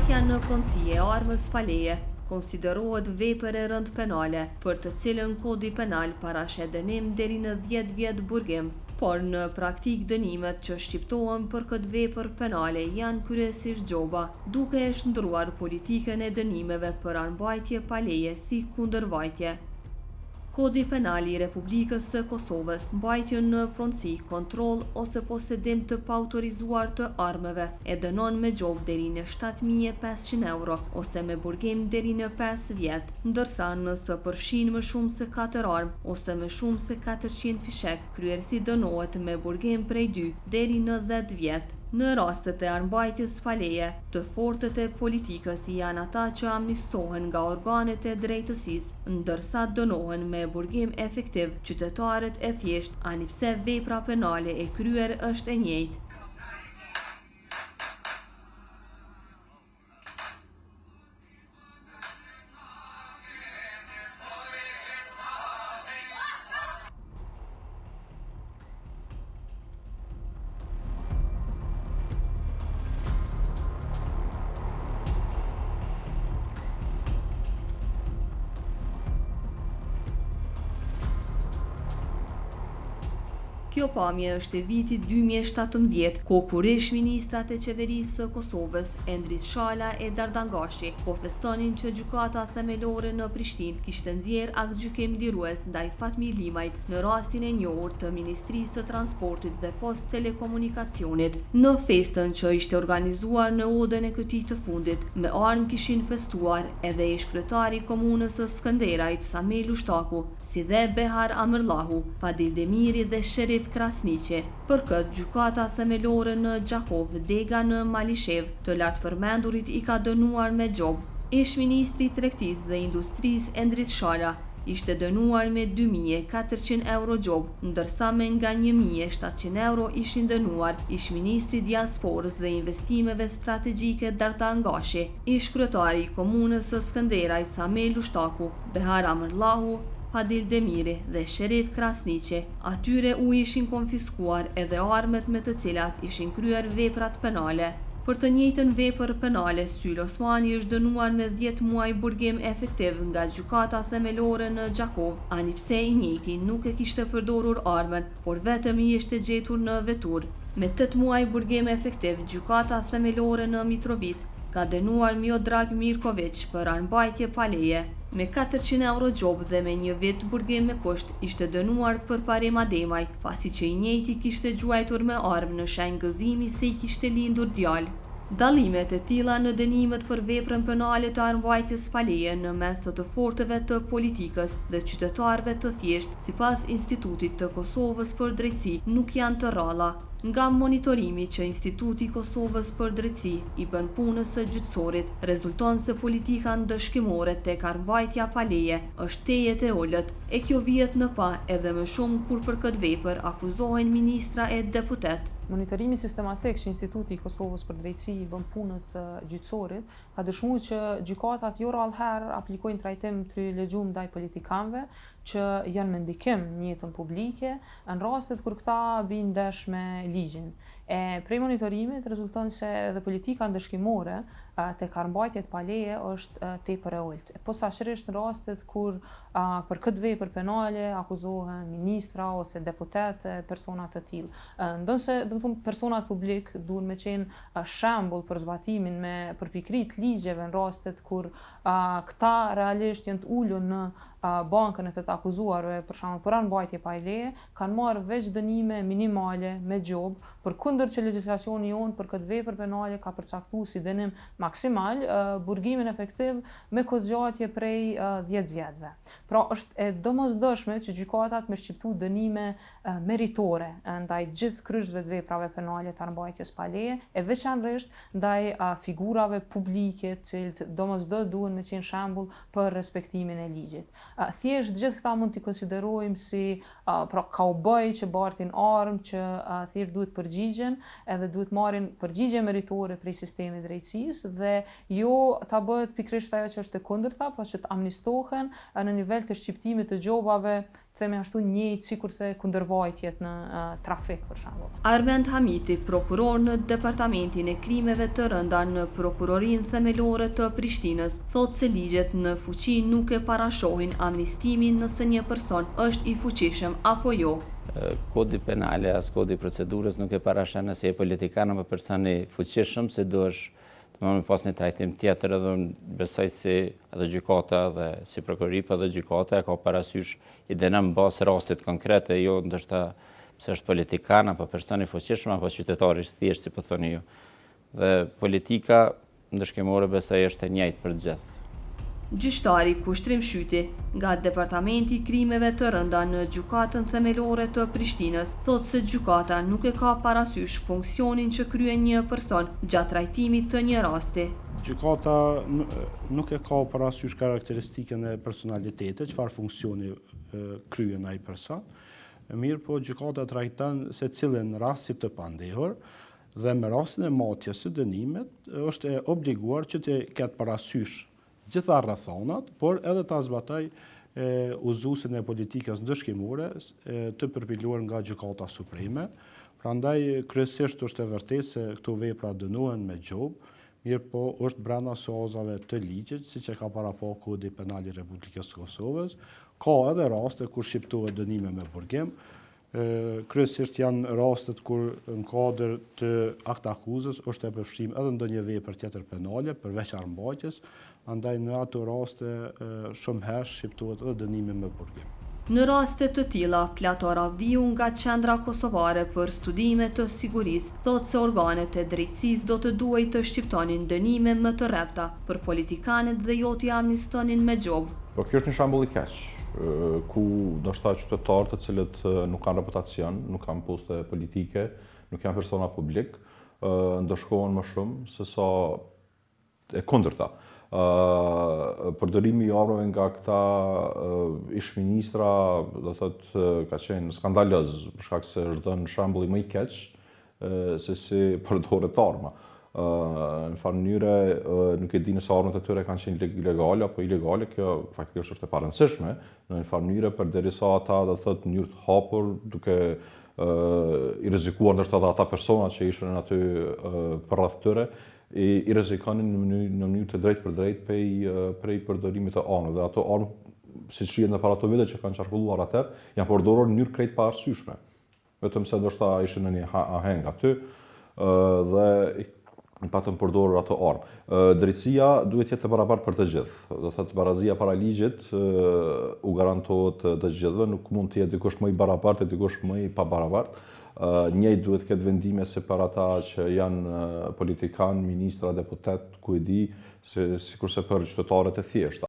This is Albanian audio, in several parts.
Mbajtja në pronësi e armës paleje konsiderohet vepër e rënd penale, për të cilën kodi penal parashet dënim deri në 10 vjet burgim, por në praktik dënimet që shqiptohen për këtë vepër penale janë kryesisht gjoba, duke e shndruar politikën e dënimeve për armbajtje paleje si kundërvajtje. Kodi penal i Republikës së Kosovës mbajtjen në pronësi, kontroll ose posedim të paautorizuar të armëve e dënon me gjobë deri në 7.500 euro ose me burgim deri në 5 vjet, ndërsa nëse përfshin më shumë se 4 armë ose më shumë se 400 fishek, kryerësi dënohet me burgim prej 2 deri në 10 vjet. Në rastet e armbajtjes paleje, të fortët e politikës janë ata që amnistohen nga organet e drejtësisë, ndërsa dënohen me burgim efektiv qytetarët e thjesht, anipse vepra penale e kryer është e njëjtë. Kjo pamje është e vitit 2017, kur ish-ministrat e qeverisë së Kosovës, Endris Shala e Dardangashi, po festonin që gjykata themelore në Prishtinë kishte nxjerrë aktgjykim lirues ndaj Fatmir Limajt në rastin e njohur të Ministrisë së Transportit dhe Post Telekomunikacionit. Në festën që ishte organizuar në odën e këtij të fundit, me armë kishin festuar edhe ish-kryetari i komunës së Skënderajt Samel Ushtaku, si dhe Behar Amërllahu, Fadil Demiri dhe Sherif Krasniqi. Për këtë, gjykata themelore në Gjakov, Dega në Malishev, të lartpërmendurit i ka dënuar me gjobë. Ish-ministri i Tregtisë dhe Industrisë Endris Shala ishte dënuar me 2.400 euro gjobë, ndërsa me nga 1.700 euro ishin dënuar ish-ministri diasporës dhe investimeve strategjike Dardangashi, ish-kryetari i komunës së Skënderajt Samel Ushtaku, Behar Amërllahu, Fadil Demiri dhe Sherif Krasniqi. Atyre u ishin konfiskuar edhe armët me të cilat ishin kryer veprat penale. Për të njëjtën vepër penale, Syl Osmani është dënuar me 10 muaj burgim efektiv nga gjykata themelore në Gjakov, anipse i njëjti nuk e kishte përdorur armën, por vetëm i ishte gjetur në vetur. Me 8 muaj burgim efektiv, gjykata themelore në Mitrovic ka dënuar Miodrag Mirković për armbajtje paleje. Me 400 euro gjobë dhe me 1 vit burgim me kusht ishte dënuar për Parim Ademaj, pasi që i njëjti kishte gjuajtur me armë në shenjë gëzimi se i kishte lindur djalë. Dallimet e tilla në dënimet për veprën penale të armbajtjes paleje në mes të fortëve të politikës dhe qytetarëve të thjeshtë, sipas Institutit të Kosovës për Drejtësi, nuk janë të rralla. Nga monitorimi që Instituti i Kosovës për Drejtësi i bën punës së gjyqësorit, rezulton se politika ndëshkimore tek armbajtja paleje është tejet e ulët, e kjo vihet në pa edhe më shumë kur për këtë vepër akuzohen ministra e deputet. Monitorimi sistematik që Instituti i Kosovës për Drejtësi i bën punës së gjyqësorit ka dëshmuar që gjykatat jo rrallëherë aplikojnë trajtim privilegjuar ndaj politikanëve që janë me ndikim në jetën publike në rastet kur këta bijnë ndesh me ligjin. Prej monitorimit rezulton se edhe politika ndëshkimore tek armbajtjet paleje është tepër e ulët. Posaçërisht në rastet kur për këtë vepër penale akuzohen ministra ose deputet, persona të tillë. Ndonse, personat publik duhen me qenë shembull për zbatimin me përpikrit ligjeve në rastet kur këta realisht janë të ulur në bankën e të akuzuarve, për shembull për armbajtje paleje, kanë marrë veç dënime minimale me gjobë, përkundër që legjislacioni jonë për këtë vepër penale ka përcaktuar si dënim maksimal burgimin efektiv me kozgjatje prej 10 vjetëve. Pra është e domosdoshme që gjykatat me shqiptu dënime meritore ndaj gjithë kryesve të veprave penale të armbajtjes paleje, e veçanërisht ndaj figurave publike, të cilët domosdoshmë duhen me qenë shembull për respektimin e ligjit. Thjesht gjithë këta mund t'i konsiderojmë si kauboj që bartin armë, që thjesht duhet përgjigjen edhe duhet marrin përgjigje meritore prej sistemit drejtësisë dhe jo ta bëhet pikërisht ajo që është e kundërta, por që të amnistohen në nivel të shqiptimit të gjobave, themi ashtu njëjtë sikurse kundërvajtjet në trafik për shembull. Armend Hamiti, prokuror në Departamentin e Krimeve të Rënda në Prokurorinë Themelore të Prishtinës, thotë se ligjet në fuqi nuk e parashohin amnistimin nëse një person është i fuqishëm apo jo. Kodi penale as kodi procedurës nuk e parashon nëse je politikan apo person i fuqishëm, se duhesh me pas një trajtim tjetër, edhe besoj si edhe gjykata dhe si prokurori po edhe gjykata e ka parasysh idenë në bazë rastit konkrete, jo ndoshta se është politikan apo person i fuqishëm apo qytetar i thjesht, si po thoni ju. Dhe politika ndërshkimore besoj është e njëjtë për gjithë. Gjyqtari Kushtrim Shyti, nga Departamenti i Krimeve të Rënda në Gjykatën Themelore të Prishtinës, thotë se gjykata nuk e ka parasysh funksionin që kryen një person gjatë trajtimit të një rasti. Gjykata nuk e ka parasysh karakteristikën e personalitetit, çfarë funksioni kryen ai person. Mirë, po gjykata trajton se cilin rast si të pandehur, dhe me rastin e matjes së dënimit është e obliguar që të ketë parasysh gjitha rrethonat, por edhe ta zbatoj uzusin e politikës ndërshkimore të përpiluar nga Gjykata Supreme. Prandaj kryesisht është e vërtetë se këto vepra dënohen me gjobë, mirë po është brenda sozave të ligjit, siç e ka paraqë Kodi Penal i Republikës së Kosovës. Ka edhe raste kur shqiptohet dënime me burgim. Kryesisht janë rastet kur në kuadër të akt akuzës është e përfshirë edhe ndonjë vepër tjetër penale përveç armbajtjes, andaj në ato raste shumë herë shqiptohet edhe dënimi me burgim. Në raste të tilla, Plator Avdiu nga Qendra Kosovare për Studime të Sigurisë thotë se organet e drejtësisë do të duhej të shqiptonin dënime më të rrepta për politikanët dhe jo t'i amnistonin me gjobë. Po kjo është një shembull i keq, ku ndoshta qytetarë të cilët nuk kanë reputacion, nuk kanë poste politike, nuk janë persona publik, ndëshkohen më shumë se sa e kundërta. Përdorimi i armëve nga këta ish-ministra, do thotë, ka qenë skandaloz, për shkak se është dhënë shembulli më i keq se si përdoret arma. Në farë mënyre nuk e di nëse armët e tyre kanë qenë ilegale apo ilegale, kjo faktikisht është e parëndësishme, në një farë mënyre përderisa ata do thotë në mënyrë të hapur, duke i rrezikuar ndoshta edhe ata persona që ishin aty përreth tyre, i rrezikonin në mënyrë të drejtë për drejtë prej përdorimit të armëve. Dhe ato armë, siç shihen në para ato vite që kanë qarkulluar atëherë, janë përdorur në mënyrë krejt pa arsyeshme. Vetëm se ndoshta ishin në një aheng aty dhe patëm përdorur ato armë. Drejtësia duhet jetë e barabartë për të gjithë. Do thotë barazia para ligjit u garantohet të gjithëve, nuk mund të jetë dikush më i barabartë e dikush më i pabarabartë. Njëjtë duhet të ketë vendime se për ata që janë politikan, ministra, deputet, ku e di, sikurse për qytetarët e thjeshta.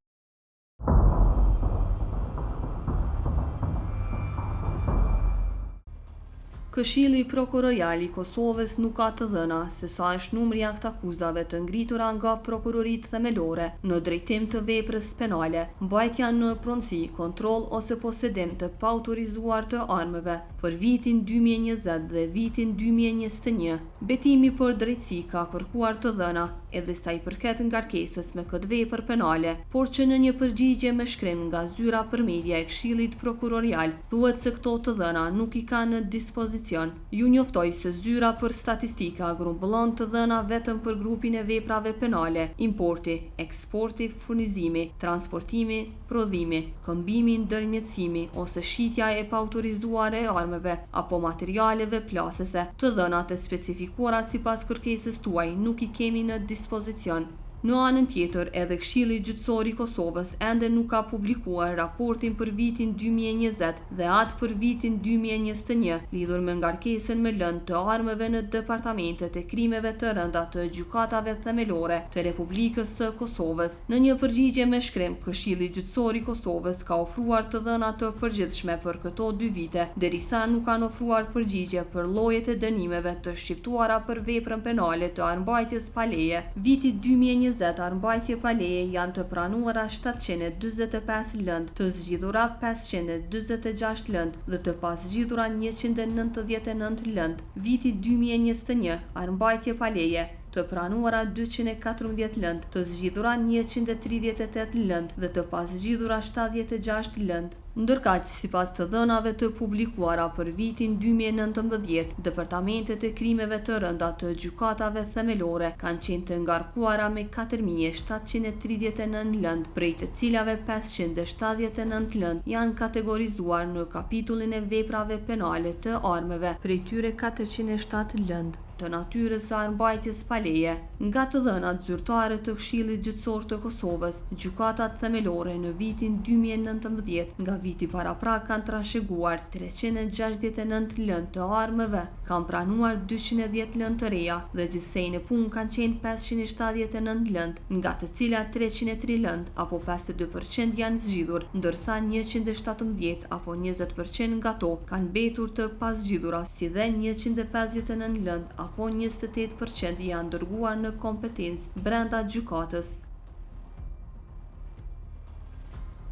Këshilli Prokurorial i Kosovës nuk ka të dhëna se sa është numri i aktakuzave të ngritura nga prokuroritë themelore në drejtim të veprës penale, mbajtja në pronësi, kontroll ose posedim të paautorizuar të armëve për vitin 2020 dhe vitin 2021. Betimi për drejtësi ka kërkuar të dhëna edhe sa i përket ngarkesës me këtë vepër penale, por që në një përgjigje me shkrim nga zyra për media e Këshillit Prokurorial thuhet se këto të dhëna nuk i ka në dispozicion. Ju njoftoj se zyra për statistika grumbullon të dhëna vetëm për grupin e veprave penale, importi, eksporti, furnizimi, transportimi, prodhimi, këmbimi, ndërmjetësimi ose shitja e paautorizuar e armëve apo materialeve plasëse. Të dhënat e specifikuara sipas kërkesës tuaj nuk i kemi në dispozicion. Në anën tjetër, edhe Këshilli Gjyqësor i Kosovës ende nuk ka publikuar raportin për vitin 2020 dhe atë për vitin 2021 lidhur me ngarkesën me lëndë të armëve në departamentet e krimeve të rënda të gjykatave themelore të Republikës së Kosovës. Në një përgjigje me shkrim, Këshilli Gjyqësor i Kosovës ka ofruar të dhëna të përgjithshme për këto 2 vite, derisa nuk kanë ofruar përgjigje për llojet e dënimeve të shqiptuara për veprën penale të armbajtjes pa leje. Viti 2020 armbajtje pa leje janë të pranuara 745 lëndë, të zgjidhura 546 lëndë dhe të pasgjidhura 199 lëndë. Viti 2021 armbajtje pa leje të pranuara 214 lëndë, të zgjidhura 138 lëndë dhe të pasgjidhura 76 lëndë. Ndërkaq, sipas të dhënave të publikuara për vitin 2019, departamentet e krimeve të rënda të gjykatave themelore kanë qenë të ngarkuara me 4739 lëndë, prej të cilave 579 lëndë janë kategorizuar në kapitullin e veprave penale të armëve, prej tyre 407 lëndë të natyrës së armbajtjes pa leje. Nga të dhënat zyrtare të Këshillit Gjyqësor të Kosovës, gjykatat themelore në vitin 2019 nga viti paraprak kanë trashëguar 369 lëndë të armëve, kanë pranuar 210 lëndë të reja dhe gjithsej në punë kanë qenë 579 lëndë, nga të cilat 303 lëndë apo 52% janë zgjidhur, ndërsa 117 apo 20% nga to kanë mbetur të pasgjidhura, si dhe 159 lëndë apo 28% janë dërguar në kompetencë brenda gjykatës.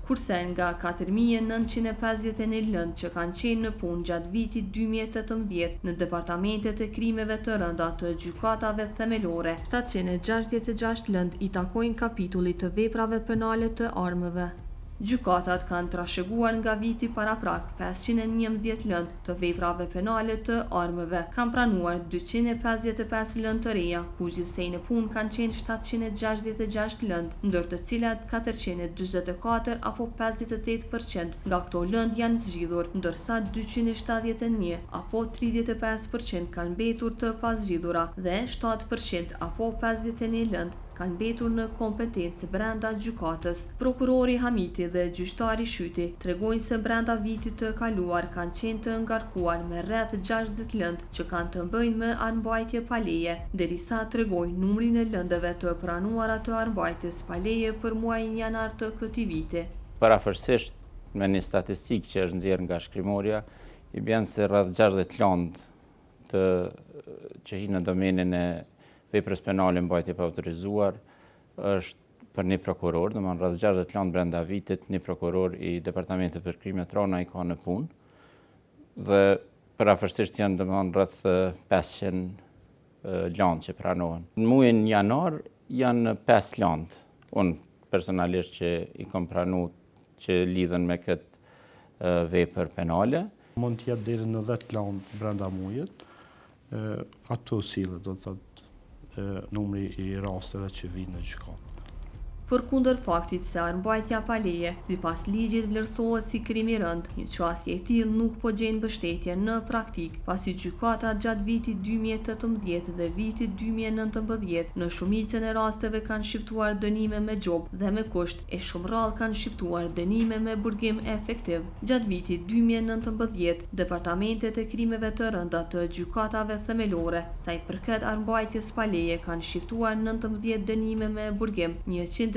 Kurse nga 4951 lëndë që kanë qenë në punë gjatë vitit 2018 në departamentet e krimeve të rënda të gjykatave themelore, 766 lëndë i takojnë kapitullit të veprave penale të armëve. Gjykatat kanë trashëguar nga viti paraprak 511 lëndë të veprave penale të armëve, kanë pranuar 255 lëndë të reja, ku gjithsej në punë kanë qenë 766 lëndë, ndër të cilat 444 apo 58% nga këto lëndë janë zgjidhur, ndërsa 271 apo 35% kanë mbetur të pasgjidhura dhe 7% apo 51 lëndë kanë mbetur në kompetencë brenda gjykatës. Prokurori Hamiti dhe gjyqtari Shyti tregojnë se brenda vitit të kaluar kanë qenë të ngarkuar me rreth 60 lëndë që kanë të bëjnë me armbajtje pa leje, derisa tregojnë numrin e lëndëve të pranuara të armbajtjes pa leje për muajin janar të këtij viti. Parafërsisht me një statistikë që është nxjerrë nga shkrimoria, i bën se rreth 60 lëndë që hi në domenin e veprës penale mbajtje pa autorizuar është për një prokuror, domethënë rreth 60 lëndë brenda vitit një prokuror i departamentit për krime të rënda i ka në punë. Dhe parafërsisht janë domethënë rreth 500 lëndë që pranohen. Në muajin janar janë 5 lëndë. Unë personalisht që i kam pranuar që lidhen me këtë vepër penale. Mund të jetë deri në 10 lëndë brenda muajit. Ato sillet, do të thotë numri i rasteve që vinë në gjykatë. Përkundër faktit se armbajtja pa leje, sipas ligjit vlerësohet si krim i rënd, një çështje e tillë nuk po gjen mbështetje në praktik, pasi gjykatat gjatë vitit 2018 dhe vitit 2019 në shumicën e rasteve kanë shqiptuar dënime me gjobë dhe me kusht, e shumë rrallë kanë shqiptuar dënime me burgim efektiv. Gjatë vitit 2019, departamentet e krimeve të rënda të gjykatave themelore, sa i përket armbajtjes pa leje, kanë shqiptuar 19 dënime me burgim,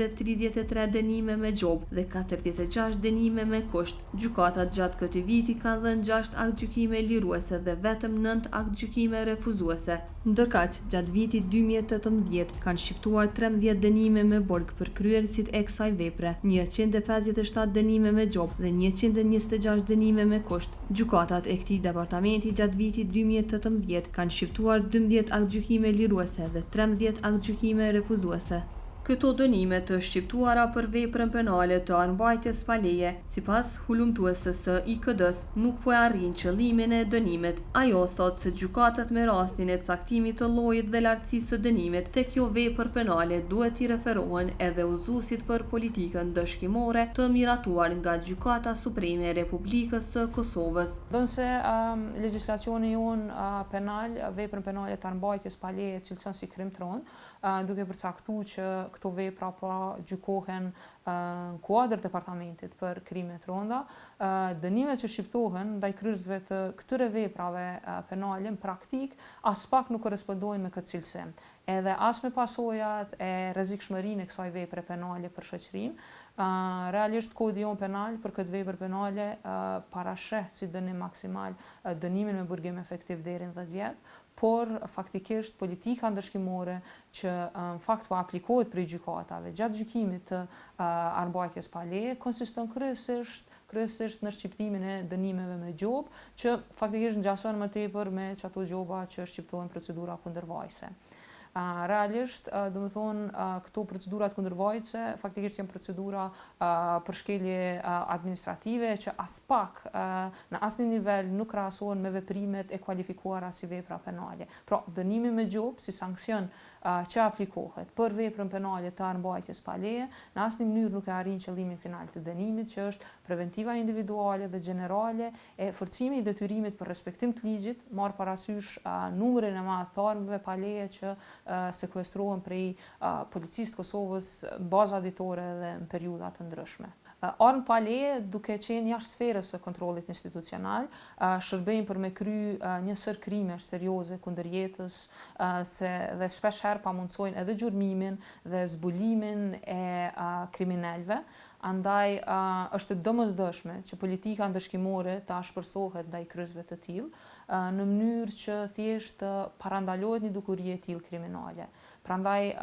133 dënime me gjobë dhe 46 dënime me kusht. Gjykatat gjatë këtij viti kanë dhënë 6 aktgjykime liruese dhe vetëm 9 aktgjykime refuzuese. Ndërkaq, gjatë vitit 2018 kanë shqiptuar 13 dënime me burg për kryerësit e kësaj vepre, 157 dënime me gjobë dhe 126 dënime me kusht. Gjykatat e këtij departamenti gjatë vitit 2018 kanë shqiptuar 12 aktgjykime liruese dhe 13 aktgjykime refuzuese. Këto dënime të shqiptuara për veprën penale të armbajtjes pa leje, sipas hulumtuesës së IKD-s, nuk po e arrin qëllimin e dënimit. Ajo thotë se gjykatat me rastin e caktimit të llojit dhe lartësisë së dënimit tek kjo vepër penale duhet i referohen edhe udhëzuesit për politikën dëshkimore të miratuar nga Gjykata Supreme e Republikës së Kosovës. Donse legjislacioni jonë penal, veprën penale të armbajtjes pa leje cilëson si krim të rënd, duke përcaktuar që këto vepra pra gjykohen në kuadër departamentit për krime të rënda. Dënimet që shqiptohen ndaj kryerësve të këtyre veprave penale në praktik as pak nuk korrespondojnë me këtë cilësi. Edhe as me pasojat e rrezikshmërinë e kësaj vepre penale për shoqërinë. Realisht kodi jon penal për këtë vepër penale parasheh si dënim maksimal dënimin me burgim efektiv deri në 10 vjet, por faktikisht politika ndëshkimore që në fakt po aplikohet prej gjykatave gjatë gjykimit të armbajtjes pa leje konsiston kryesisht në shqiptimin e dënimeve me gjobë, që faktikisht ngjason më tepër me çato gjoba që shqiptohen procedura kundërvajse. Realisht, do të thonë, këto procedurat kundërvojtëse faktikisht janë procedura për shkelje administrative që as pak në asnjë nivel nuk krahasohen me veprimet e kualifikuara si vepra penale. Pra, dënimi me gjop si sankcion që aplikohet për veprën penale të armbajtjes pa leje, në asnjë mënyrë nuk e arrin qëllimin final të dënimit, që është preventiva individuale dhe gjenerale e forcimi i detyrimit për respektim të ligjit, marr parasysh numrin e madh të armëve pa leje që sekuestrohen prej policisë të Kosovës baza ditore dhe në periudha të ndryshme. Armë pa leje, duke qenë jashtë sferës së kontrollit institucional, shërbejnë për me kry një sër krimesh serioze kundër jetës, dhe shpesh herë pamundsojnë edhe gjurmimin dhe zbulimin e kriminalëve. Andaj është domosdoshme që politika ndëshkimore ta shpërsohet ndaj kryesve të tillë në mënyrë që thjesht të parandalohet një dukuri e tillë kriminale. Prandaj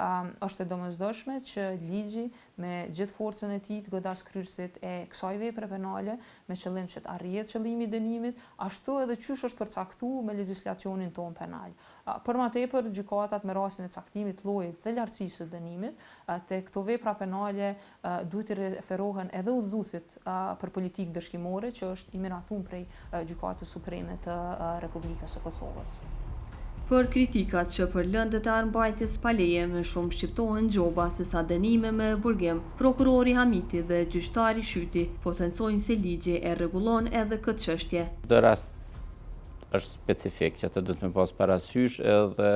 është e domosdoshme që ligji me gjithë forcën e tij të godas kryerësit e kësaj vepre penale me qëllim që të arrihet qëllimi i dënimit, ashtu edhe qysh është përcaktuar me legjislacionin tonë penal. Për më tepër, gjykatat me rastin e caktimit llojit dhe lartësisë së dënimit te këto vepra penale duhet të referohen edhe udhëzuesit për politikë dëshkimore që është i miratuar prej Gjykatës Supreme të Republikës së Kosovës. Për kritikat që për lëndët e armbajtjes pa leje më shumë shqiptohen gjoba se sa dënime me burgim, prokurori Hamiti dhe gjyqtari Shyti potencojnë se ligji e rregullon edhe këtë çështje. Çdo rast është specifik që të duhet me pas parasysh edhe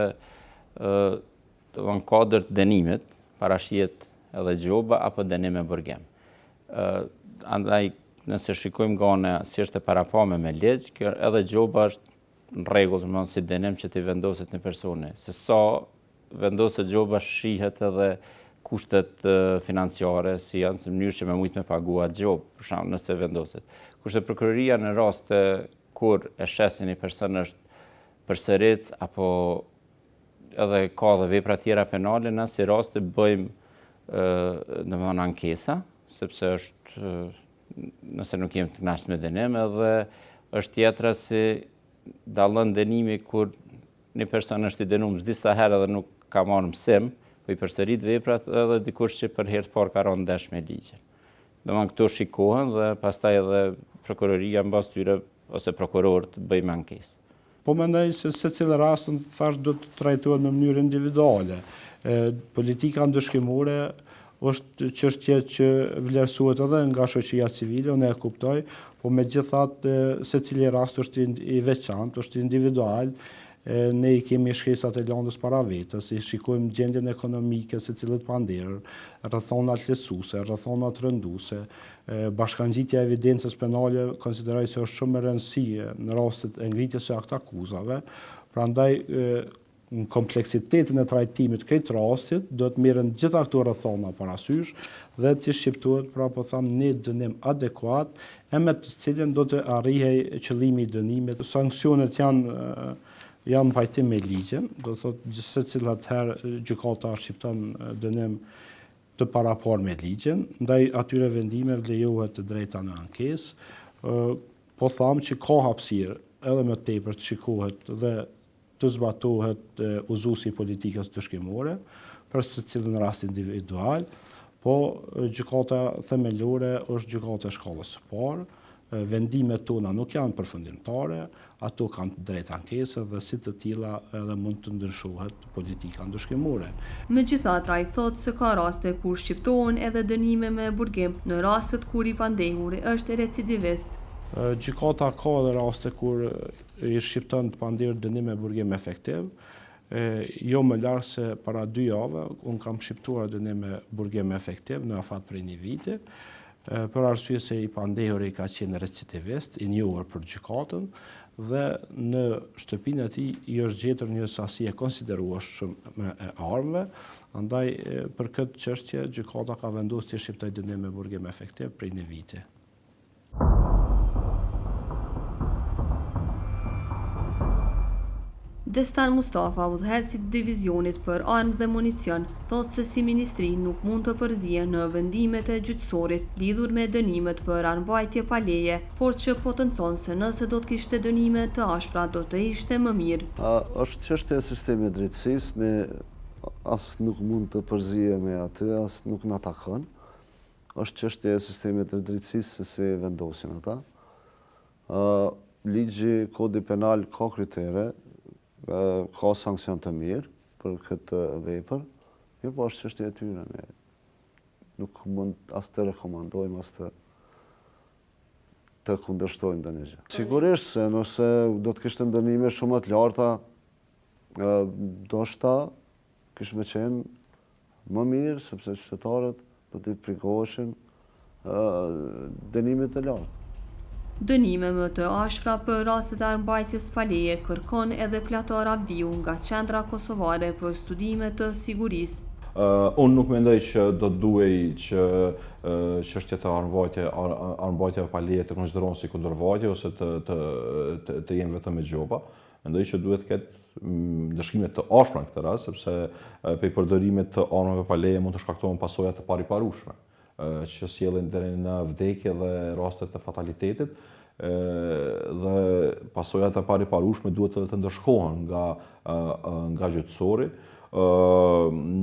në kodër të dënimit, parashihet edhe gjoba apo dënim me burgim. Andaj nëse shikojmë nga si është e parapame me ligj, kjo edhe gjoba është në rregull, si dënim që t'i vendoset një personi. Se sa vendoset gjoba shihet edhe kushtet financiare, si janë në mënyrë që me mujtë me pagua gjobë, për shembull nëse vendoset. Kurse prokuroria në raste kur e shesin një person është përsëritës apo edhe ka dhe vepra tjera penale, në si raste bëjmë në ankesa, sepse është nëse nuk jem të kënaqur me dënim, edhe është tjetra si dallon dënimi kur një person është i dënuar disa herë dhe nuk ka marrë mësim, po i përsërit veprat, edhe dikush që për herë të parë ka rënë ndesh me ligjin. Domethënë këto shikohen dhe pastaj edhe prokuroria mbas tyre ose prokurorët bëjmë ankesë. Po mendoj se secili rast thash do të trajtohet në mënyrë individuale. Politika ndëshkimore është çështje që vlerësohet edhe nga shoqëria civile, unë e kuptoj, po megjithatë secili rast është i veçantë, është individual. Ne i kemi shkresat e landës para vetës, i shikojmë gjendjen ekonomike se cilët panderë, rrethonat lehtësuese, rrethonat rënduese, bashkangjitja e evidencës penale konsideroj se është shumë e rëndësishme në rastet e ngritjes së aktakuzave. Prandaj në kompleksitetin e trajtimit këtë rastit do të merren gjitha këto rrethona parasysh dhe të shqiptohet, pra po tham, një dënim adekuat e me të cilën do të arrihej qëllimi i dënimit. Sanksionet janë pajtim me ligjin, do të thotë secilat herë gjykata shqipton dënim të parapar me ligjin, ndaj atyre vendimeve lejohet të drejta në ankesë. Po tham që ka hapësirë edhe më tepër të shikohet dhe të zbatohet uzuesi i politikës dëshkimore për secilin rast individual, po gjykata themelore është gjykata e shkallës së parë. Vendimet tona nuk janë përfundimtare, ato kanë drejt ankese dhe si të tilla edhe mund të ndryshohet politika ndëshkimore. Megjithatë, ai thotë se ka raste kur shqiptohen edhe dënime me burgim në rastet kur i pandehuri është recidivist. Gjykata ka edhe raste kur i shqipton të panderë dënim me burgim efektiv. Jo më larg se para 2 javë, unë kam shqiptuar dënim me burgim efektiv në afat prej 1 viti, për arsye se i pandehuri ka qenë recidivist, i njohur për gjykatën, dhe në shtëpinë e tij i është gjetur një sasi e konsiderueshme e armëve, andaj për këtë çështje gjykata ka vendosur të shqiptojë dënim me burgim efektiv prej 1 viti. Destan Mustafa, udhëheqësi i divizionit për armë dhe municion, thotë se si ministri nuk mund të përzihen në vendimet e gjyqësorit lidhur me dënimet për armbajtje pa leje, por që potencon se nëse do të kishte dënime të ashpra do të ishte më mirë. Është çështja e sistemit drejtësisë, ne as nuk mund të përzihemi aty, as nuk na takon. Është çështja e sistemit të drejtësisë se si vendosin ata. Ligji, kodi penal ka kritere, ka sankcion të mirë për këtë vepër, po është çështja e tyre. Ne nuk mund as të rekomandojmë, as të kundërshtojmë ndonjë gjë. Sigurisht se nëse do të kishte dënime shumë të larta, ndoshta kishte qenë më mirë, sepse qytetarët do të frikoheshin dënime të larta. Dënime më të ashpra për rastet e armbajtjes paleje kërkon edhe Plator Avdiu nga Qendra Kosovare për Studime të Sigurisë. Unë nuk mendoj që do të duhej që çështja e armbajtjeve paleje të konsiderohen si kundërvajtje ose të jenë vetëm me gjoba. Mendoj që duhet të ketë ndëshkime të ashpra në këtë rast, sepse për përdorimet të armëve paleje mund të shkaktohen pasoja të pariparueshme, që sjellin deri në vdekje dhe raste të fatalitetit, dhe pasojat e pariparueshme duhet të ndëshkohen nga gjyqësori.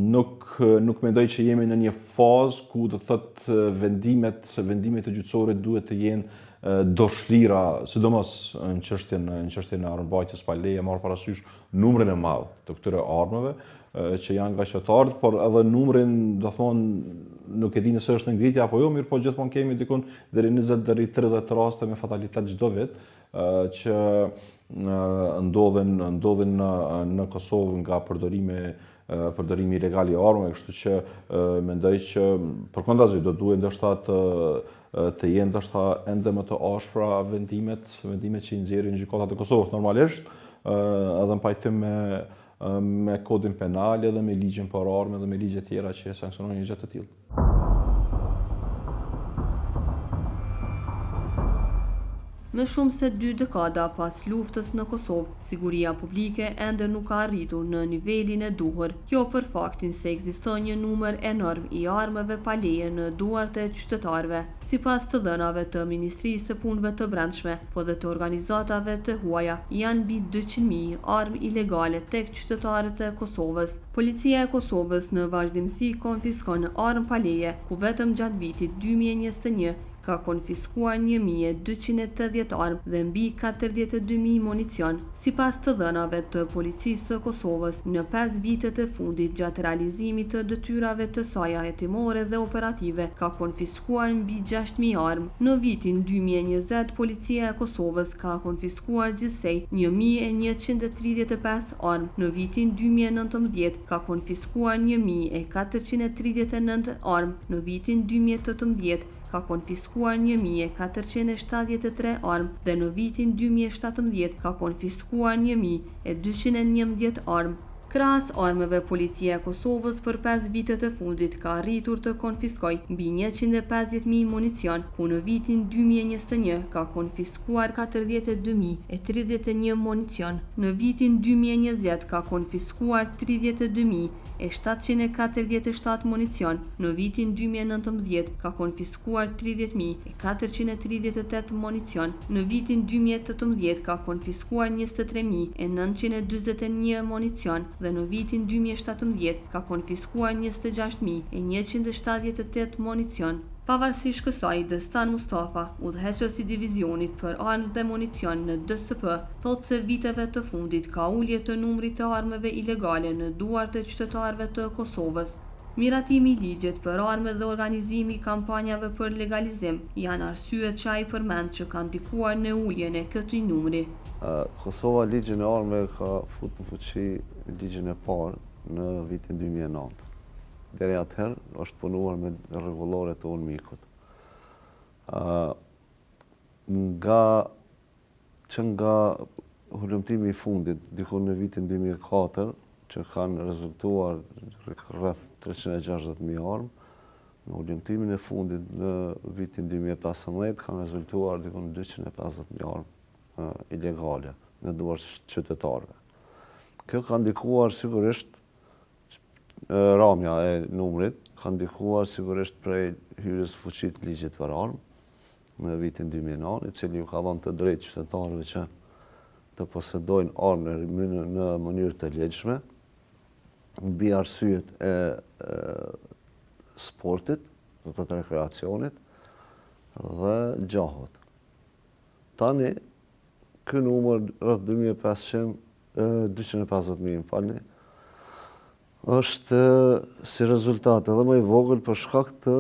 Nuk mendoj që jemi në një fazë ku do thotë vendimet e gjyqësorit duhet të jenë doshlira, sidomos në çështjen e armbajtjes paleje, marr parasysh numrin e madh të këtyre armëve që janë nga qytetarët, por edhe numrin, do thonë, nuk e di nëse është në ngritje apo jo, mirë po gjithmonë kemi dikun deri 20 deri 30 raste me fatalitet çdo vit që ndodhin në Kosovë nga përdorimi ilegal i armëve, kështu që mendoj që përkundazi do duhet ndoshta të jenë ndoshta ende më të ashpra vendimet që i nxjerrin gjykatat e Kosovës normalisht, edhe në pajtim me kodin penal edhe me ligjin për armë edhe me ligje tjera që sankcionojnë një gjë të tillë. Më shumë se 2 dekada pas luftës në Kosovë, siguria publike ende nuk ka arritur në nivelin e duhur. Kjo për faktin se ekziston një numër enorm i armëve paleje në duart e qytetarëve. Sipas të dhënave të Ministrisë së Punëve të Brendshme, po dhe të organizatave të huaja, janë mbi 200.000 armë ilegale tek qytetarët e Kosovës. Policia e Kosovës në vazhdimsi konfiskon armë paleje, ku vetëm gjatë vitit 2021 ka konfiskuar 1280 armë dhe mbi 42.000 municion. Sipas të dhënave të Policisë së Kosovës, në 5 vitet e fundit gjatë realizimit të detyrave të saj hetimore dhe operative, ka konfiskuar mbi 6.000 armë. Në vitin 2020, Policia e Kosovës ka konfiskuar gjithsej 1135 armë. Në vitin 2019 ka konfiskuar 1439 armë. Në vitin 2018 ka konfiskuar 1473 armë dhe në vitin 2017 ka konfiskuar 1211 armë. Krahas armëve, Policia e Kosovës për 5 vitet e fundit ka arritur të konfiskojë mbi 150.000 municion, ku në vitin 2021 ka konfiskuar 42.031 municion. Në vitin 2020 ka konfiskuar 32.747 municion. Në vitin 2019 ka konfiskuar 30.438 municion. Në vitin 2018 ka konfiskuar 23.941 municion. Dhe në vitin 2017 ka konfiskuar 26.178 municion. Pavarësisht kësaj, Destan Mustafa, udhëheqës i divizionit për armë dhe municion në DSP, thotë se viteve të fundit ka ulje të numrit të armëve ilegale në duart e qytetarëve të Kosovës. Miratimi i ligjit për armë dhe organizimi i kampanjave për legalizim janë arsyet që ai përmend që kanë ndikuar në uljen e këtij numri. Kosova ligjin e armëve ka futur në fuqi ligjin e parë në vitin 2009. Deri atëherë është punuar me rregullore të UNMIK-ut. Nga hulumtimi i fundit, diku në vitin 2004, që kanë rezultuar rreth 360.000 armë, në hulumtimin e fundit në vitin 2015 kanë rezultuar diku në 250.000 armë ilegale në duart qytetarëve. Kjo ka ndikuar sigurisht, ramja e numrit, ka ndikuar sigurisht prej hyrjes fuqit ligjit për armë në vitin 2009, i cili ju ka dhënë të drejtë qytetarëve që të posedojnë armë në mënyrë të legjshme, mbi arsyet e sportit, do të rekreacionit dhe gjahut. Tani, ky numër rreth 250.000, falni, është si rezultat edhe më i vogël për shkak të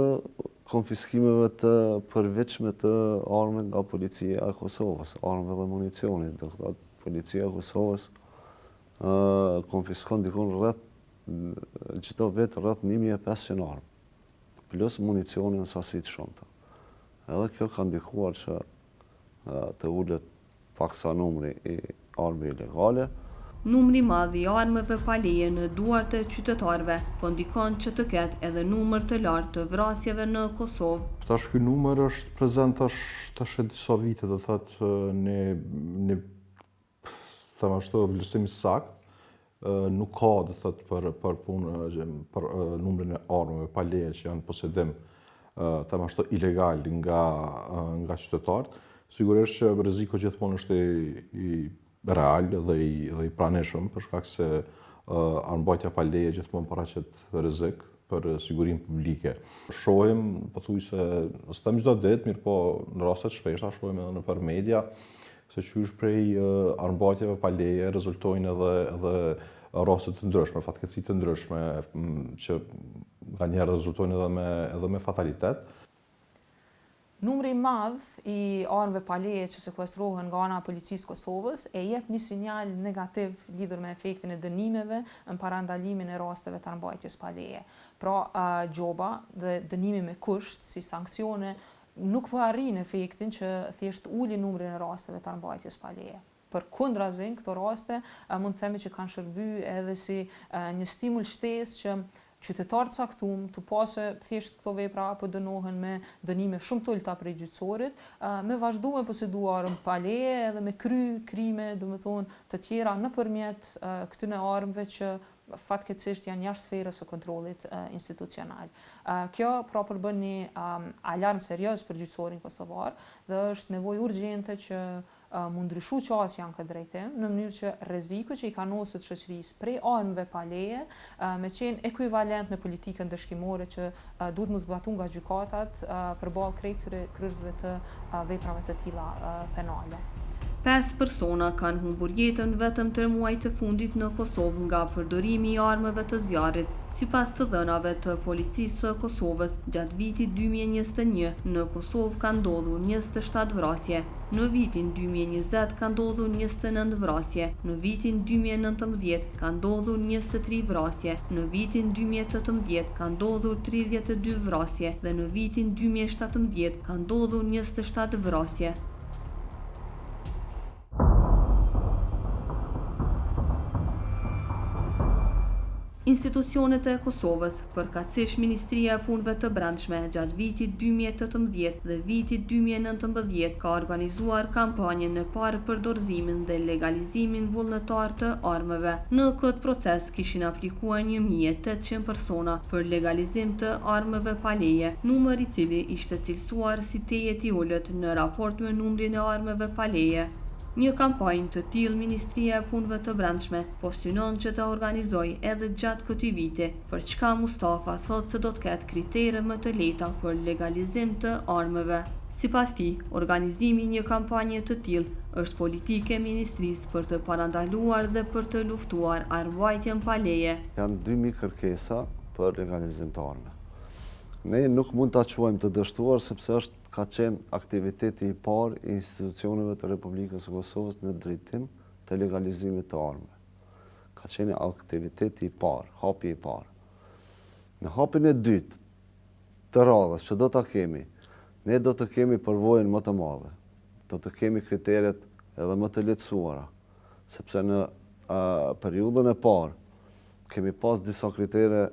konfiskimeve të përveçme të armëve nga policia e Kosovës, armëve dhe municionit. Do të thotë, policia e Kosovës konfiskon dikon çdo vit rreth 1.500 armë, plus municionin në sasi të shumta. Edhe kjo ka ndikuar që të ullet paksa numri i armëve ilegale. Numri madh i armëve pa leje në duart e qytetarëve po ndikon që të ketë edhe numër të lartë të vrasjeve në Kosovë. Tash ky numër është prezent tash e disa vite, do thotë në them ashtu vlerësim sakt, nuk ka, do thotë, për punë për numrin e armëve pa leje që janë posedim them ashtu ilegal nga qytetarët. Sigurisht që rreziku gjithmonë është i real dhe i praneshëm, për shkak se armbajtja pa leje gjithmonë paraqet rrezik për sigurinë publike. Shohim, pothuajse, s'tem çdo ditë, mirë po në raste të shpeshta shohim edhe nëpër media se qysh prej armbajtjeve pa leje rezultojnë edhe raste të ndryshme, fatkeqësi të ndryshme që nganjëherë rezultojnë edhe me fatalitet. Numri i madh i armëve pa leje që sekuestrohen nga ana e policisë Kosovës e jep një sinjal negativ lidhur me efektin e dënimeve në parandalimin e rasteve të armbajtjes pa leje. Pra, gjoba dhe dënimi me kusht si sanksione nuk po arrin efektin që thjesht uli numrin e rasteve të armbajtjes pa leje. Përkundrazi, këto raste mund të themi që kanë shërbyer edhe si një stimul shtesë që qytetarët caktuar të pasë thjesht këto vepra apo dënohen me dënime shumë të ulta prej gjyqësorit, me vazhdu me posedu armë pa leje edhe me krime, domethënë, të tjera nëpërmjet këtyre armëve që fatkeqësisht janë jashtë sferës së kontrollit institucional. Kjo pra përbën një alarm serioz për gjyqësorin kosovar dhe është nevojë urgjente që mu ndryshu qasja në këtë drejtim, në mënyrë që rreziku që i ka nosët shoqërisë prej armëve pa leje me qenë ekuivalent me politikën dëshkimore që duhet mu zbatu nga gjykatat përballë krejt kryerësve të veprave të tilla penale. 5 persona kanë humbur jetën vetëm 3 muajt të fundit në Kosovë nga përdorimi i armëve të zjarrit. Sipas të dhënave të policisë së Kosovës, gjatë vitit 2021 në Kosovë ka ndodhur 27 vrasje. Në vitin 2020 ka ndodhur 29 vrasje, në vitin 2019 ka ndodhur 23 vrasje, në vitin 2018 ka ndodhur 32 vrasje dhe në vitin 2017 ka ndodhur 27 vrasje. Institucionet e Kosovës, përkatësisht Ministria e Punëve të Brendshme, gjatë vitit 2018 dhe vitit 2019 ka organizuar kampanjën në parë për dorëzimin dhe legalizimin vullnetar të armëve. Në këtë proces kishin aplikuar 1.800 persona për legalizim të armëve pa leje, numër i cili ishte cilësuar si tejet i ulët në raport me numrin e armëve pa leje. Një kampanjë të tillë Ministria e Punëve të Brendshme po synon që të organizojë edhe gjatë këtij viti, për çka Mustafa thotë se do të ketë kritere më të lehta për legalizim të armëve. Sipas tij, organizimi i një kampanje të tillë është politike e ministrisë për të parandaluar dhe për të luftuar armbajtjen pa leje. Janë 2.000 kërkesa për legalizim të armëve. Ne nuk mund ta quajmë të dështuar sepse ka qenë aktiviteti i parë i institucioneve të Republikës së Kosovës në drejtim të legalizimit të armëve. Ka qenë aktiviteti i parë, hapi i parë. Në hapin e dytë të radhës që do ta kemi, ne do të kemi përvojën më të madhe. Do të kemi kriteret edhe më të lehtësuara, sepse në periudhën e parë kemi pas disa kritere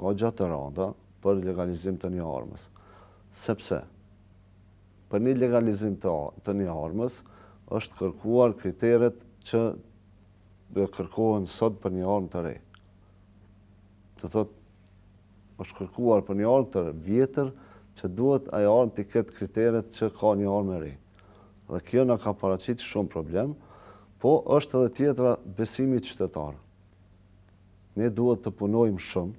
gjatë të randa për legalizim të një armës. Sepse për një legalizim të një armës është kërkuar kriteret që kërkohen sot për një armë të re. Të thotë, është kërkuar për një armë të vjetër që duhet ajo armë të ketë kriteret që ka një armë e re. Dhe kjo na ka paraqitur shumë problem, po është edhe tjetra besimi qytetar. Ne duhet të punojmë shumë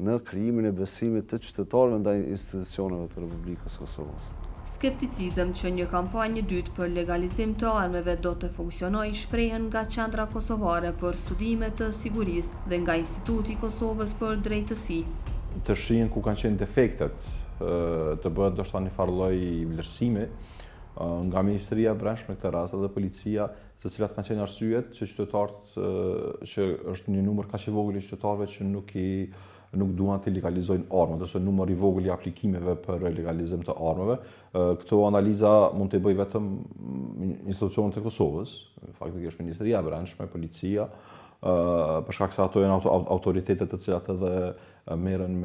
në krijimin e besimit të qytetarëve ndaj institucioneve të Republikës Kosovës. Skepticizëm që një kampanjë dytë për legalizim të armëve do të funksionojë shprehen nga Qendra Kosovare për Studime të Sigurisë dhe nga Instituti i Kosovës për Drejtësi. Të shihen ku kanë qenë defektet, të bëhet ndoshta një farë lloj vlerësimi nga Ministria e Brendshme këtë rast dhe policia, se cilat kanë qenë arsyet që qytetarët që është një numër kaq i vogël i qytetarëve që nuk duan të legalizojnë armët, ose numër i vogël i aplikimeve për legalizim të armëve. Këto analiza mund të bëj vetëm institucionet e Kosovës, faktikisht Ministria e Brendshme, policia, për shkak se ato janë autoritetet të cilat edhe merren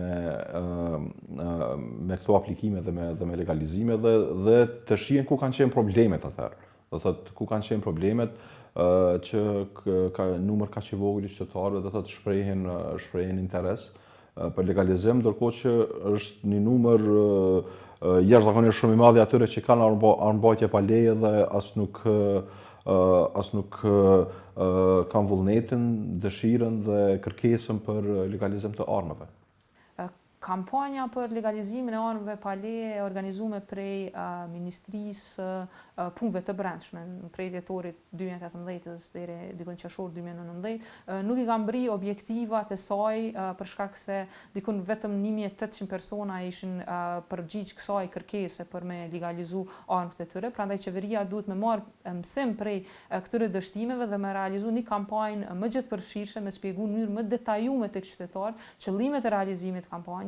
me këto aplikime dhe me legalizime dhe të shihen ku kanë qenë problemet atëherë. Do thotë ku kanë qenë problemet që ka numër kaq i vogël i qytetarëve, do thotë shprehen interes për legalizim, ndërkohë që është një numër jashtëzakonisht shumë i madh i atyre që kanë armbajtje pa leje dhe as nuk kanë vullnetin, dëshirën dhe kërkesën për legalizim të armëve. Kampanja për legalizimin e armëve pa leje e organizuar prej Ministrisë Punëve të Brendshme prej dhjetorit 2018 deri dikon qershor 2019 nuk i ka mbri objektivat e saj për shkak se dikon vetëm 1800 persona ishin përgjigj kësaj kërkese për me legalizu armët e tyre. Prandaj qeveria duhet me marrë mësim prej këtyre dështimeve dhe me realizu një kampanjë më gjithëpërfshirëshe, me shpjegu në mënyrë më detajuar tek qytetarët qëllimet e realizimit të kampanjës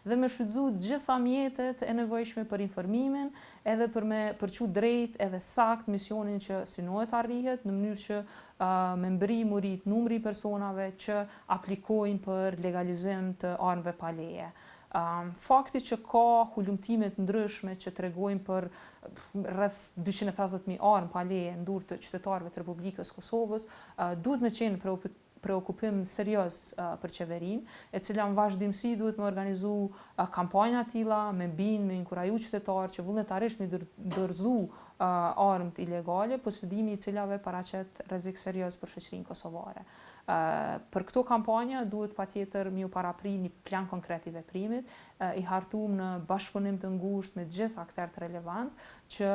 dhe me shfrytëzu gjitha mjetet e nevojshme për informimin edhe për me përçu drejt edhe sakt misionin që synohet arrihet në mënyrë që me mbrim u rrit numri i personave që aplikojnë për legalizim të armëve pa leje. Fakti që ka hulumtime të ndryshme që tregojnë për rreth 250.000 armë pa leje në dorë të qytetarëve të Republikës Kosovës duhet me qenë preokupim serioz për qeverinë, e cila në vazhdimsi duhet me organizu kampanja tilla, me me inkuraju qytetarë që vullnetarisht me dorëzu armët ilegale, posedimi i cilave paraqet rrezik serioz për shoqërinë kosovare. Për këto kampanja duhet patjetër me u parapri një plan konkret i veprimit, i hartuar në bashkëpunim të ngushtë me të gjithë aktorët relevant që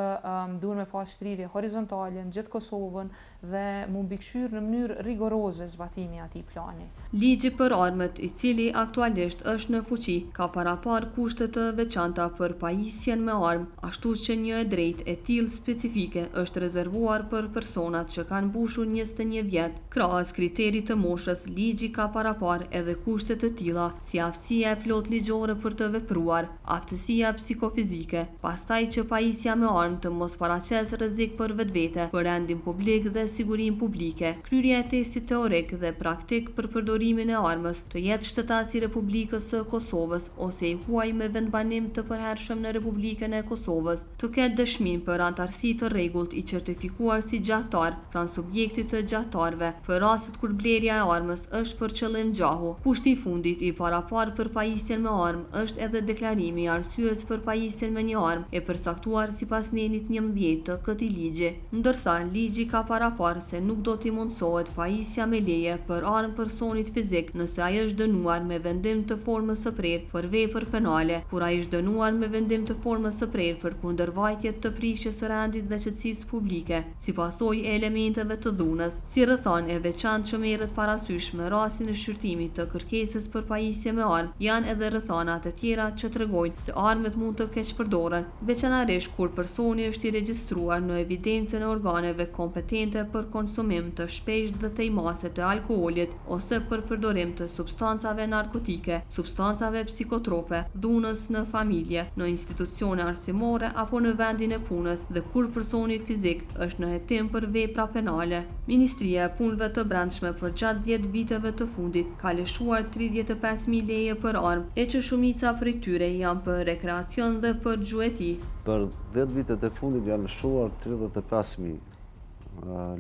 duhen me pas shtrirje horizontale në gjithë Kosovën dhe mu mbikëqyr në mënyrë rigoroze zbatimi i atij plani. Ligji për armët, i cili aktualisht është në fuqi, ka parapar kushte të veçanta për pajisjen me armë, ashtu që një e drejtë e tillë specifike është rezervuar për personat që kanë mbushur 21 vjet. Krahas kriterit të moshës, ligji ka parapar edhe kushte të tilla, si aftësia e plot ligjore për të vepruar, aftësia psikofizike, pastaj që pajisja me armë të mos paraqes rrezik për vetvete, për rendin publik dhe sigurinë publike, kryerja e testit teorik dhe praktik për përdorimin e armës, të jetë shtetasi i Republikës së Kosovës ose i huaj me vendbanim të përhershëm në Republikën e Kosovës, të ketë dëshminë për antarësi të rregullt i certifikuar si gjahtar pranë subjektit të gjahtarëve, për rastet kur blerja e armës është për qëllim gjahu. Kushti i fundit i parapar për pajisjen me armë është edhe deklarimi i arsyes për pajisjen me një armë e përcaktuar sipas nenit 11 të këtij ligji, ndërsa ligji ka parapar se nuk do t'i mundsohet pajisja me leje për armë personit fizik nëse ai është dënuar me vendim të formës së prerë për vepër penale, kur ai është dënuar me vendim të formës së prerë për kundërvajtje të prishjes së rendit dhe qetësisë publike, si pasojë e elementeve të dhunës, si rrethanë e veçantë që merret parasysh me rastin e shqyrtimit të kërkesës për pajisje me armë, janë edhe rrethana të tjera që tregojnë se armët mund të keqpërdoren, veçanërisht kur personi është i regjistruar në evidencën e organeve kompetente për konsumim të shpejtë dhe të imase të alkoolit ose për përdorim të substancave narkotike, substancave psikotrope, dhunës në familje, në institucione arsimore apo në vendin e punës dhe kur personi fizik është në hetim për vepra penale. Ministria e Punëve të Brendshme për gjatë 10 viteve të fundit ka lëshuar 35.000 leje për armë, e që shumica prej tyre janë për rekreacion dhe për gjueti. Për 10 vitet e fundit janë lëshuar 35.000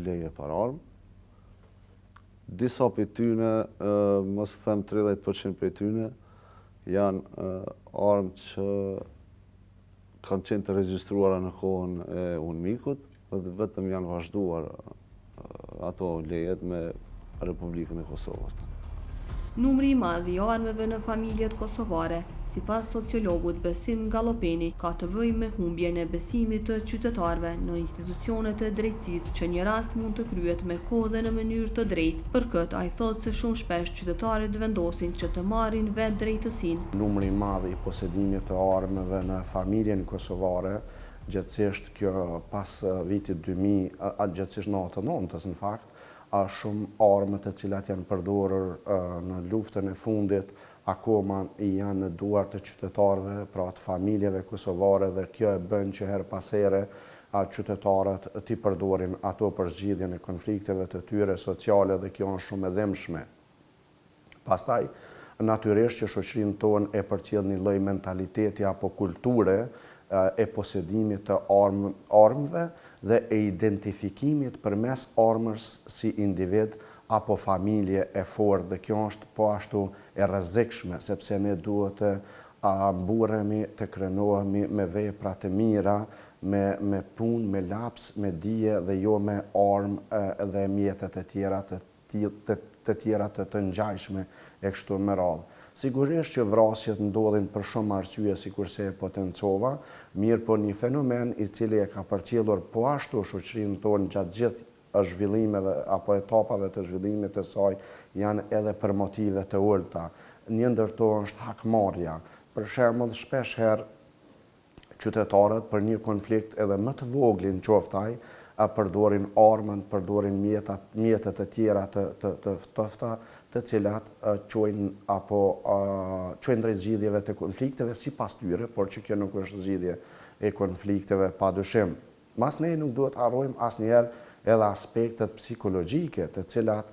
leje për armë. Disa për tyne, mos them 30% për tyne, janë armë që kanë qenë të regjistruara në kohën e UNMIK-ut dhe vetëm janë vazhduar ato lejet me Republikën e Kosovës. Numri i madh i armëve në familjet kosovare, sipas sociologut Besim Gallopeni, ka të bëjë me humbjen e besimit të qytetarëve në institucionet e drejtësisë, që një rast mund të kryhet me kohë dhe në mënyrë të drejtë. Për këtë, ai thotë se shumë shpesh qytetarët vendosin që të marrin vetë drejtësinë. Numri i madh i posedimit të armëve në familjen kosovare, gjatësisht kjo pas vitit 2000, gjatësisht në 89-s në fakt, shumë armë të cilat janë përdorur në luftën e fundit, akoma janë në duar të qytetarëve, pra të familjeve kosovare, dhe kjo e bën që her pas here qytetarët t'i përdorin ato për zgjidhjen e konflikteve të tyre sociale, dhe kjo është shumë e dhëmshme. Pastaj, natyrisht që shoqërinë tonë e përcjell një lloj mentaliteti apo kulture e posedimit të armëve dhe e identifikimit përmes armës si individ apo familje e fortë, dhe kjo është po ashtu e rrezikshme, sepse ne duhet të mburremi, të krenohemi me vepra të mira, me punë, me laps, me dije, dhe jo me armë dhe mjetet e tjera të ngjajshme e kështu me radhë. Sigurisht që vrasjet ndodhin për shumë arsye, sikurse e potencova, mirë po një fenomen i cili e ka përcjellur po ashtu shoqërinë tonë gjatë gjithë zhvillimeve apo etapave të zhvillimit të saj, janë edhe për motive të ulta. Një ndër to është hakmarrja. Për shembull, shpesh herë qytetarët për një konflikt edhe më të voglin qoftaj, përdorin armën, përdorin mjetet e tjera të ftofta, të cilat çojnë drejt zgjidhjeve të konflikteve sipas tyre, por që kjo nuk është zgjidhje e konflikteve padyshim. Mas ne nuk duhet harrojmë asnjëherë edhe aspektet psikologjike, të cilat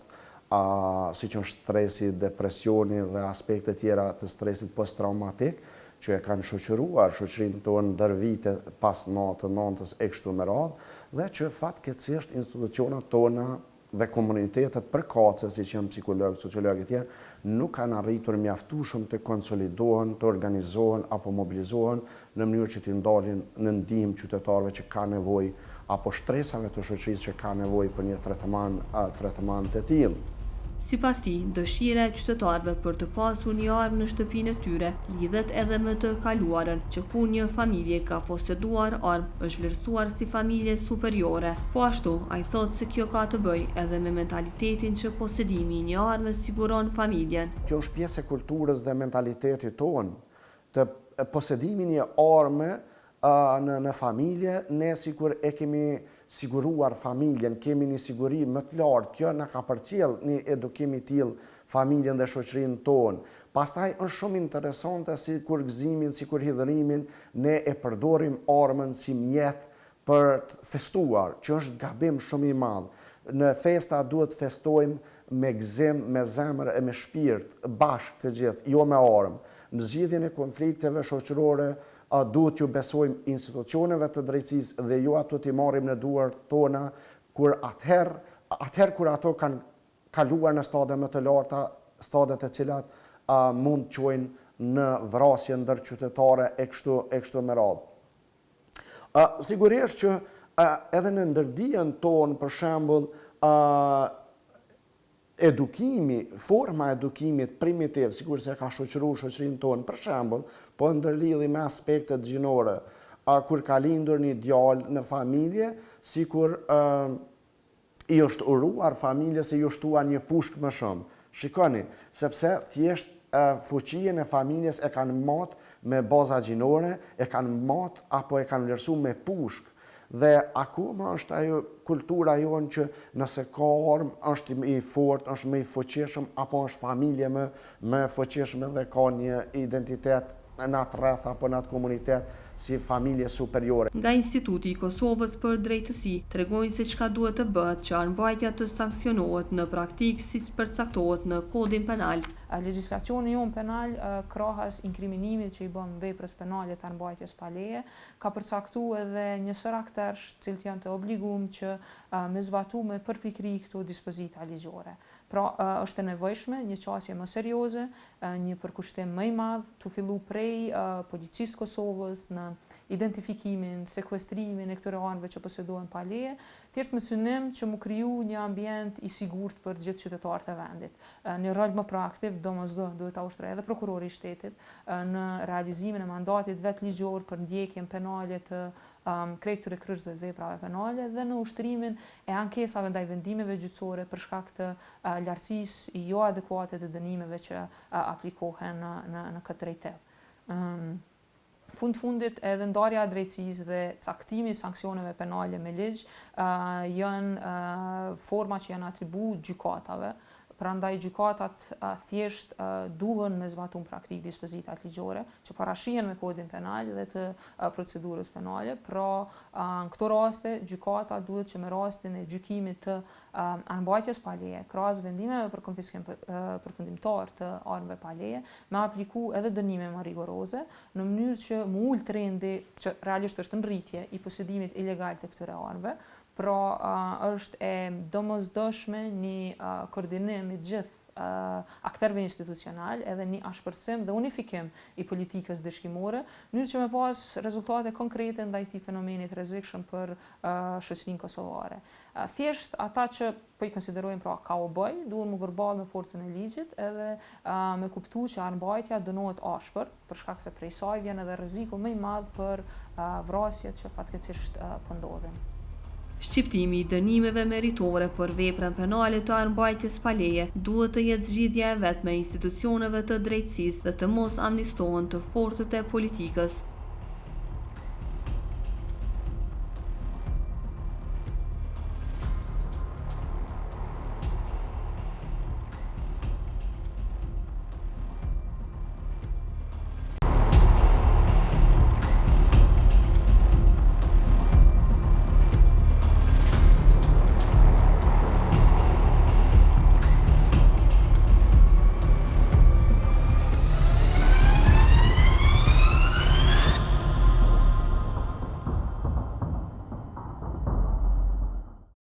siç është stresi, depresioni dhe aspektet tjera të stresit posttraumatik, që e kanë shoqëruar shoqërinë tonë ndër vite pas 99-s e kështu me radhë, dhe që fatkeqësisht institucionet tona dhe komunitetet përkatëse, siç janë psikologë, sociologë e tjerë, nuk kanë arritur mjaftueshëm të konsolidohen, të organizohen apo mobilizohen në mënyrë që t'i ndalin në ndihmë qytetarëve që kanë nevojë apo shtresave të shoqërisë që kanë nevojë për një tretman të tillë. Sipas tij, dëshira e qytetarëve për të pasur një armë në shtëpinë e tyre lidhet edhe me të kaluarën, që ku një familje ka poseduar armë është vlerësuar si familje superiore. Po ashtu, ai thotë se kjo ka të bëjë edhe me mentalitetin që posedimi i një arme siguron familjen. Kjo është pjesë e kulturës dhe mentalitetit tonë. Të posedimi një arme në familje, ne sikur e kemi siguruar familjen, kemi një siguri më të lartë, kjo na ka përcjell një edukim i tillë familjen dhe shoqërinë tonë. Pastaj është shumë interesante si kur gëzimin, si kur hidhërimin, ne e përdorim armën si mjet për të festuar, që është gabim shumë i madh. Në festa duhet të festojmë me gëzim, me zemër e me shpirt, bashkë të gjithë, jo me armë. Në zgjidhjen e konflikteve shoqërore duhet ju besojmë institucioneve të drejtësisë dhe jo ato t'i marrim në duar tona, kur atëherë kur ato kanë kaluar në stade më të larta, stadet e cilat mund të çojnë në vrasje ndërqytetare e kështu me radhë. Sigurisht që edhe në ndërdijen tonë, për shembull, edukimi, forma edukimit primitiv, sikur se ka shoqëruar shoqërinë tonë, për shembull, po ndërlidhi me aspektet gjinore, kur ka lindur një djalë në familje, sikur i është uruar familjes se ju shtuan një pushk më shumë. Shikoni, sepse thjesht fuqinë e familjes e kanë mat me baza gjinore, e kanë mat apo e kanë vlerësuar me pushk. Dhe akoma është ajo kultura jonë që nëse ka armë, është i fortë, është më i fuqishëm, apo është familje më fuqishme dhe ka një identitet në atë rreth apo në atë komunitet si familje superiore. Nga Instituti i Kosovës për Drejtësi tregojnë se çka duhet të bëhet që armbajtja të sankcionohet në praktikë siç përcaktohet në Kodin Penal. Legjislacioni jonë penal, krahas inkriminimit që i bën veprës penale të armbajtjes pa leje, ka përcaktuar edhe një sërak tersh, të cilët janë të obliguar që me zbatu me përpikri këto dispozita ligjore. Pra, është e nevojshme një qasje më serioze një përkushtim më i madh, të fillu prej policisë Kosovës në identifikimin, sekuestrimin e këtyre anëve që posëdohen pa leje, thjesht me synim që mu kriju një ambient i sigurt për gjithë qytetarët e vendit. Një rol më proaktiv, domosdoshmë duhet ta ushtrojë edhe prokurori i shtetit në realizimin e mandatit vetë ligjor për ndjekjen penale të krejt këtyre kryqëzve veprave penale dhe në ushtrimin e ankesave ndaj vendimeve gjyqësore për shkak të lartësisë jo adekuate të dënimeve që aplikohen në këtë drejtim. Fundit edhe ndarja e drejtësisë dhe caktimi i sanksioneve penale me ligj janë forma që janë atribu gjykatave. Prandaj gjykatat thjesht duhen me zbatun praktik dispozitat ligjore që parashihen me kodin penal dhe të procedurës penale. Pra, në këto raste gjykata duhet që me rastin e gjykimit të anëmbajtjes pa leje, krahas vendimeve për konfiskim përfundimtar të armëve pa leje, me apliku edhe dënime më rigoroze në mënyrë që mu ul trendi që realisht është në rritje i posedimit ilegal të këtyre armëve. Pra, është e domosdoshme një koordinim i gjithë aktorëve institucional edhe një ashpërsim dhe unifikim i politikës dëshkimore, në mënyrë që me pas rezultate konkrete ndaj këtij fenomenit rrezikshëm për shoqërinë kosovare. Thjesht ata që po i konsiderojnë pra kauboj, duhen mu përballë me forcën e ligjit edhe me kuptu që armbajtja dënohet ashpër, për shkak se prej saj vjen edhe rreziku më i madh për vrasjet që fatkeqësisht po ndodhin. Shqiptimi i dënimeve meritore për veprën penale të armbajtjes pa leje duhet të jetë zgjidhja e vetme e institucioneve të drejtësisë dhe të mos amnistohen të fortët e politikës.